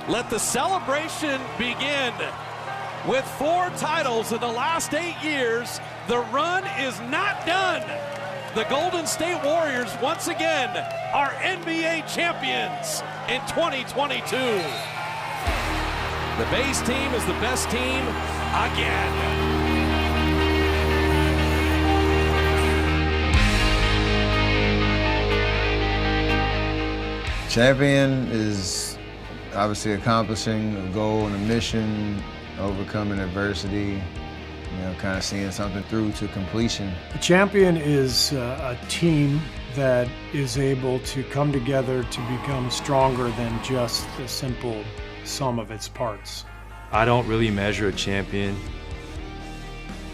Let the celebration begin. With 4 titles in the last 8 years, the run is not done. The Golden State Warriors, once again, are NBA champions in 2022. The base team is the best team again. Champion is obviously accomplishing a goal and a mission, overcoming adversity, kind of seeing something through to completion. A champion is a team that is able to come together to become stronger than just the simple sum of its parts. I don't really measure a champion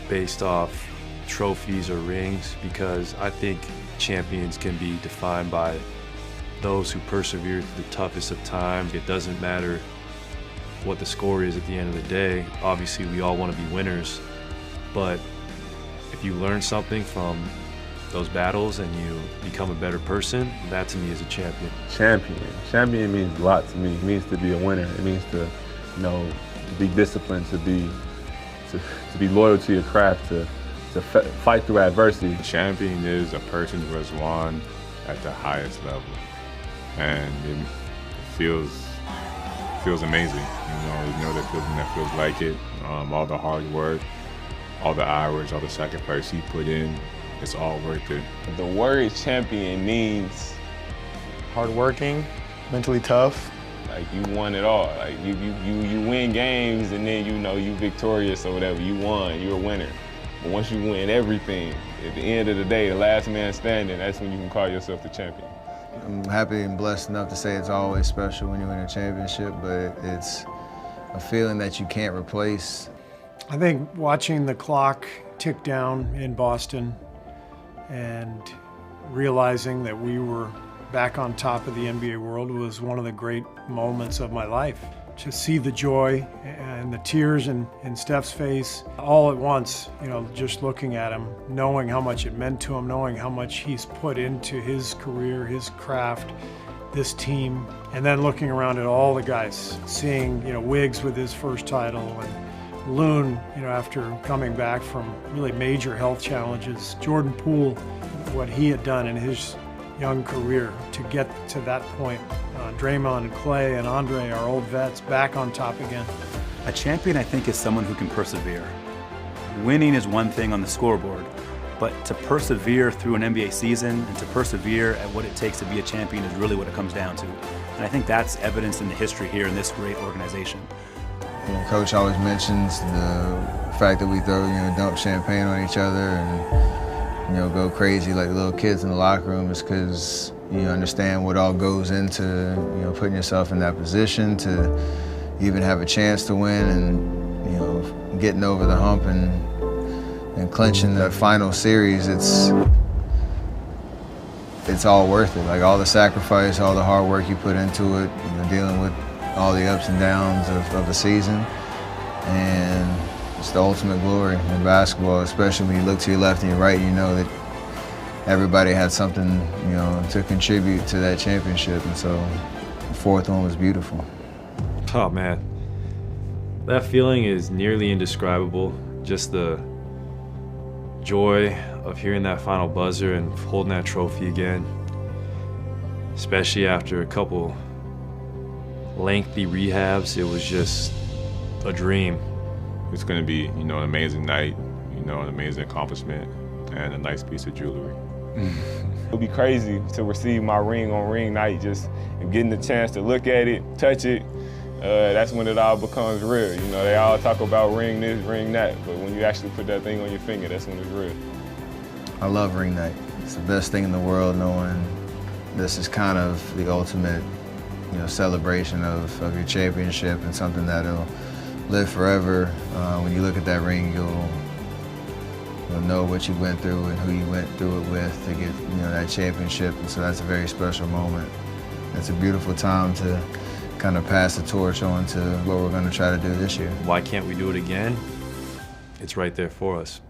based off trophies or rings, because I think champions can be defined by those who persevere through the toughest of times. It doesn't matter what the score is at the end of the day. Obviously, we all want to be winners, but if you learn something from those battles and you become a better person, that to me is a champion. Champion means a lot to me. It means to be a winner. It means to, to be disciplined, to be loyal to your craft, to fight through adversity. Champion is a person who has won at the highest level, and it feels amazing. You know that feels like it. All the hard work, all the hours, all the sacrifice he put in, it's all worth it. The word champion means hardworking, mentally tough. like you won it all. Like you win games and then you victorious or whatever. You won, you're a winner. But once you win everything, at the end of the day, the last man standing, that's when you can call yourself the champion. I'm happy and blessed enough to say it's always special when you win a championship, but it's a feeling that you can't replace. I think watching the clock tick down in Boston and realizing that we were back on top of the NBA world was one of the great moments of my life. To see the joy and the tears in Steph's face all at once, just looking at him, knowing how much it meant to him, knowing how much he's put into his career, his craft, this team, and then looking around at all the guys, seeing, Wiggs with his first title, and Loon, after coming back from really major health challenges, Jordan Poole, what he had done in his young career to get to that point. Draymond and Clay and Andre, our old vets, back on top again. A champion, I think, is someone who can persevere. Winning is one thing on the scoreboard, but to persevere through an NBA season and to persevere at what it takes to be a champion is really what it comes down to. And I think that's evidenced in the history here in this great organization. Coach always mentions the fact that we throw, dump champagne on each other and, go crazy like little kids in the locker room is because you understand what all goes into, putting yourself in that position to even have a chance to win and, getting over the hump and clinching the final series. It's all worth it. Like all the sacrifice, all the hard work you put into it, dealing with all the ups and downs of the season. And it's the ultimate glory in basketball, especially when you look to your left and your right, you know that everybody had something, to contribute to that championship. And so the fourth one was beautiful. Oh man, that feeling is nearly indescribable. Just the joy of hearing that final buzzer and holding that trophy again, especially after a couple lengthy rehabs. It was just a dream. It's going to be, an amazing night, an amazing accomplishment, and a nice piece of jewelry. It'll be crazy to receive my ring on ring night, just getting the chance to look at it, touch it. That's when it all becomes real. They all talk about ring this, ring that, but when you actually put that thing on your finger, that's when it's real. I love ring night. It's the best thing in the world, knowing this is kind of the ultimate, celebration of your championship and something that'll live forever. When you look at that ring, you'll know what you went through and who you went through it with to get that championship. And so that's a very special moment. It's a beautiful time to kind of pass the torch on to what we're going to try to do this year. Why can't we do it again? It's right there for us.